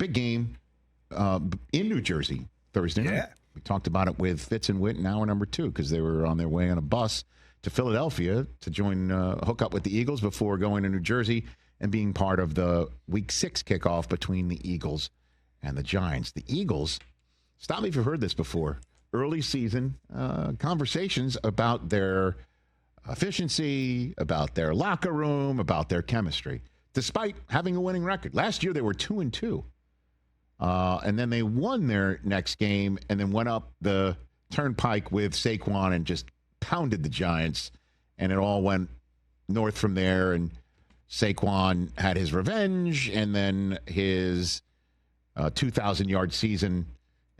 big game in New Jersey Thursday night. We talked about it with Fitz and Witt in hour number 2 because they were on their way on a bus to Philadelphia to hook up with the Eagles before going to New Jersey and being part of the Week 6 kickoff between the Eagles and the Giants. The Eagles, stop me if you've heard this before, early season conversations about their efficiency, about their locker room, about their chemistry, despite having a winning record. Last year they were 2-2. And then they won their next game and then went up the turnpike with Saquon and just pounded the Giants. And it all went north from there. And Saquon had his revenge. And then his 2,000-yard season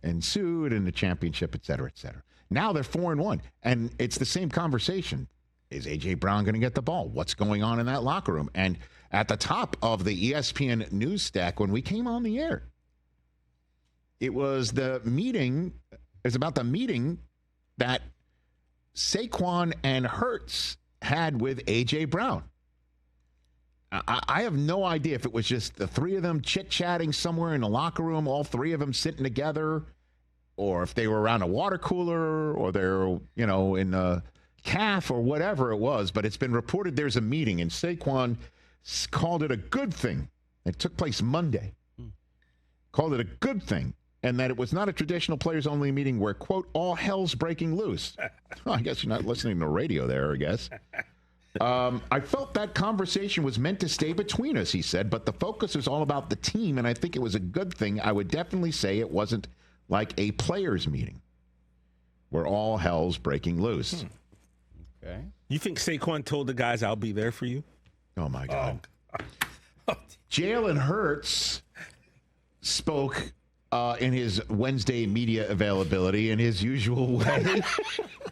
ensued and the championship, et cetera, et cetera. Now they're 4-1. And it's the same conversation. Is A.J. Brown going to get the ball? What's going on in that locker room? And at the top of the ESPN news stack when we came on the air, it was about the meeting that Saquon and Hurts had with A.J. Brown. I have no idea if it was just the three of them chit-chatting somewhere in the locker room, all three of them sitting together, or if they were around a water cooler, or they're, in the calf or whatever it was. But it's been reported there's a meeting, and Saquon called it a good thing. It took place Monday. Called it a good thing. And that it was not a traditional players-only meeting where, quote, all hell's breaking loose. Well, I guess you're not listening to radio there, I guess. I felt that conversation was meant to stay between us, he said, but the focus is all about the team, and I think it was a good thing. I would definitely say it wasn't like a players' meeting where all hell's breaking loose. Okay. You think Saquon told the guys, I'll be there for you? Oh, my God. Jalen Hurts spoke in his Wednesday media availability in his usual way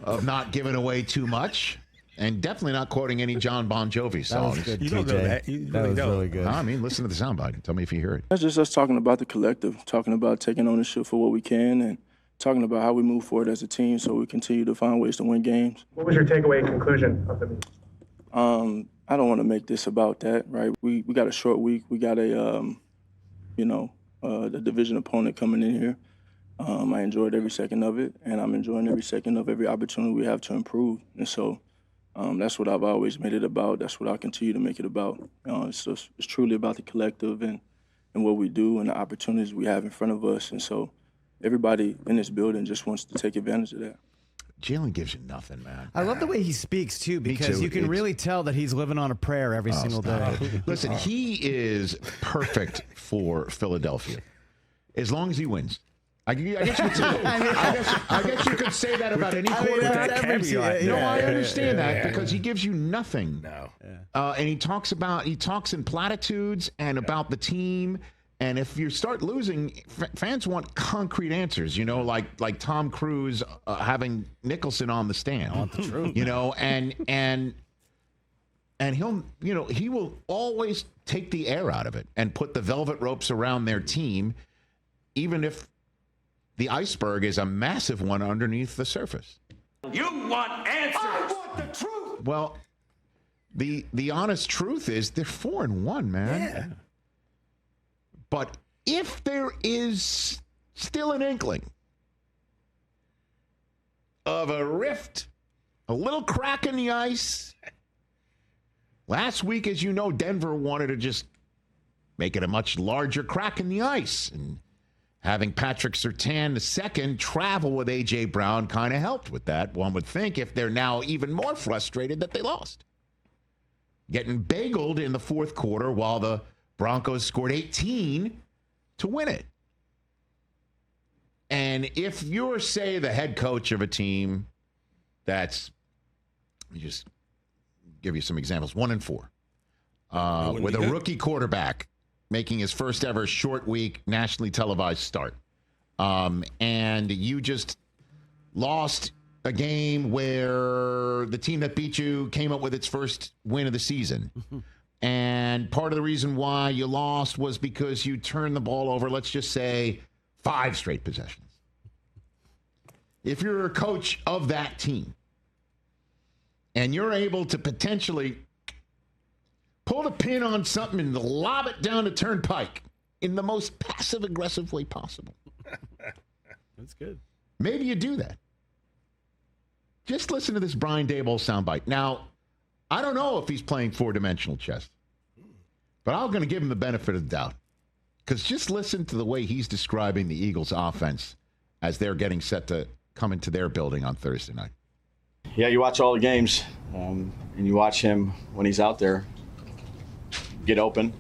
of not giving away too much and definitely not quoting any John Bon Jovi songs. That was good, You don't know that. You that really was don't. really good. I mean, listen to the soundbite and tell me if you hear it. That's just us talking about the collective, talking about taking ownership for what we can and talking about how we move forward as a team so we continue to find ways to win games. What was your takeaway conclusion of the meeting? I don't want to make this about that, right? We got a short week. We got the division opponent coming in here. I enjoyed every second of it, and I'm enjoying every second of every opportunity we have to improve. And so that's what I've always made it about. That's what I'll continue to make it about. It's truly about the collective and what we do and the opportunities we have in front of us. And so everybody in this building just wants to take advantage of that. Jalen gives you nothing, man. I love the way he speaks, too, because you can really tell that he's living on a prayer every single day. Listen, he is perfect for Philadelphia as long as he wins. I guess you could say I guess you could say that about any quarterback. I understand that because he gives you nothing. No. And he talks in platitudes and about the team. And if you start losing, fans want concrete answers, like Tom Cruise having Nicholson on the stand. I want the truth. And he will always take the air out of it and put the velvet ropes around their team, even if the iceberg is a massive one underneath the surface. You want answers. I want the truth. Well, the honest truth is they're 4-1, man. Yeah. But if there is still an inkling of a rift, a little crack in the ice, last week, as you know, Denver wanted to just make it a much larger crack in the ice. And having Patrick Surtain II travel with A.J. Brown kind of helped with that, one would think, if they're now even more frustrated that they lost. Getting bageled in the fourth quarter while the Broncos scored 18 to win it. And if you're, say, the head coach of a team that's, let me just give you some examples, 1-4, with a rookie quarterback making his first ever short week nationally televised start. And you just lost a game where the team that beat you came up with its first win of the season. And part of the reason why you lost was because you turned the ball over, let's just say, 5 straight possessions. If you're a coach of that team and you're able to potentially pull the pin on something and lob it down the turnpike in the most passive-aggressive way possible. That's good. Maybe you do that. Just listen to this Brian Daboll soundbite. Now, I don't know if he's playing four-dimensional chess, but I'm going to give him the benefit of the doubt. Because just listen to the way he's describing the Eagles' offense as they're getting set to come into their building on Thursday night. Yeah, you watch all the games, and you watch him when he's out there get open,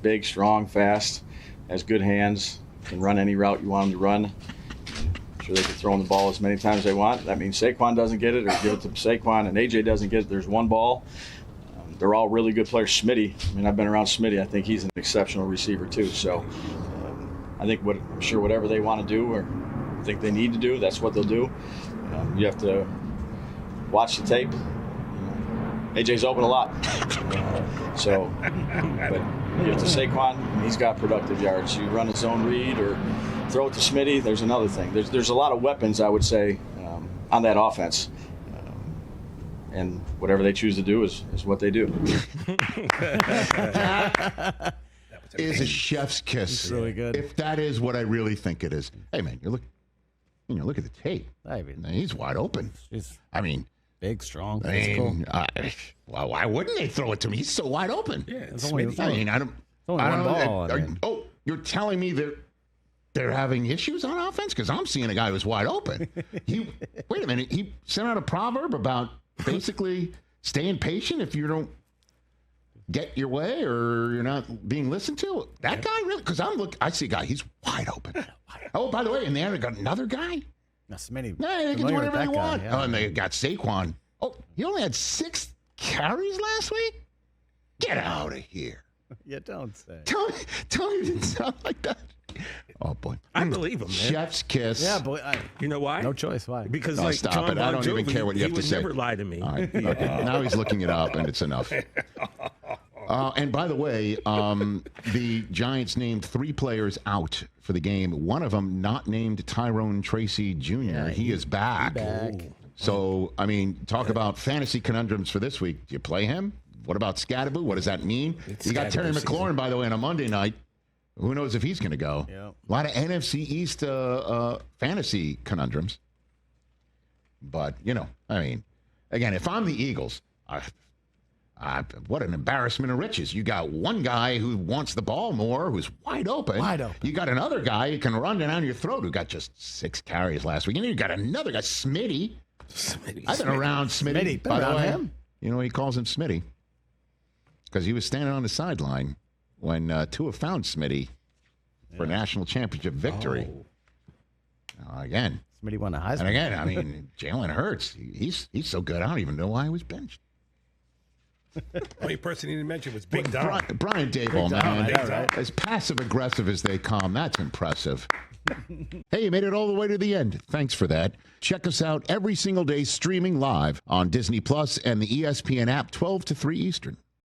big, strong, fast, has good hands, can run any route you want him to run. I'm sure they can throw him the ball as many times as they want. That means Saquon doesn't get it, or give it to Saquon, and AJ doesn't get it. There's one ball. They're all really good players. Smitty, I mean, I've been around Smitty. I think he's an exceptional receiver too. So I think I'm sure whatever they want to do or think they need to do, that's what they'll do. You have to watch the tape. AJ's open a lot. But give it to Saquon, he's got productive yards. You run his own read or throw it to Smitty, there's another thing. There's a lot of weapons, I would say, on that offense. And whatever they choose to do is what they do. Is a chef's kiss. It's really good. If that is what I really think it is. Hey, man, look at the tape. I mean, He's wide open. Big, strong, physical. physical. Why wouldn't they throw it to me? He's so wide open. Yeah, It's only I don't ball. Oh, you're telling me they're having issues on offense? Because I'm seeing a guy who's wide open. Wait a minute. He sent out a proverb about basically staying patient if you don't get your way or you're not being listened to. That guy really, because I see a guy, he's wide open. Oh, by the way, in the end, I got another guy. That's many. Yeah, they can do whatever they want. Yeah. Oh, and they got Saquon. Oh, he only had 6 carries last week? Get out of here. Yeah, don't say. Tell me it didn't sound like that. Oh, boy. I believe him, man. Chef's kiss. Yeah, boy. You know why? No choice. Why? Because Oh, like stop John it. I Bon don't even Jovi, care what you have to say. He would never lie to me. All right. Okay. Now he's looking it up, and it's enough. And by the way, the Giants named 3 players out for the game. One of them not named Tyrone Tracy Jr. Yeah, he is back. So, I mean, talk about fantasy conundrums for this week. Do you play him? What about Scadaboo? What does that mean? You got Terry McLaurin, by the way, on a Monday night. Who knows if he's going to go? Yep. A lot of NFC East fantasy conundrums. But, I mean, again, if I'm the Eagles, what an embarrassment of riches. You got one guy who wants the ball more, who's wide open. You got another guy who can run down your throat who got just 6 carries last week. And you got another guy, Smitty. I've been around Smitty. By the way, you know he calls him Smitty? Because he was standing on the sideline when Tua found Smitty for a national championship victory. Again. Smitty won a Heisman. And again, I mean, Jalen Hurts, he's so good, I don't even know why he was benched. The only person he didn't mention was Big Dom. Brian Daboll, man. Right? As passive-aggressive as they come, that's impressive. Hey, you made it all the way to the end. Thanks for that. Check us out every single day streaming live on Disney Plus and the ESPN app 12 to 3 Eastern.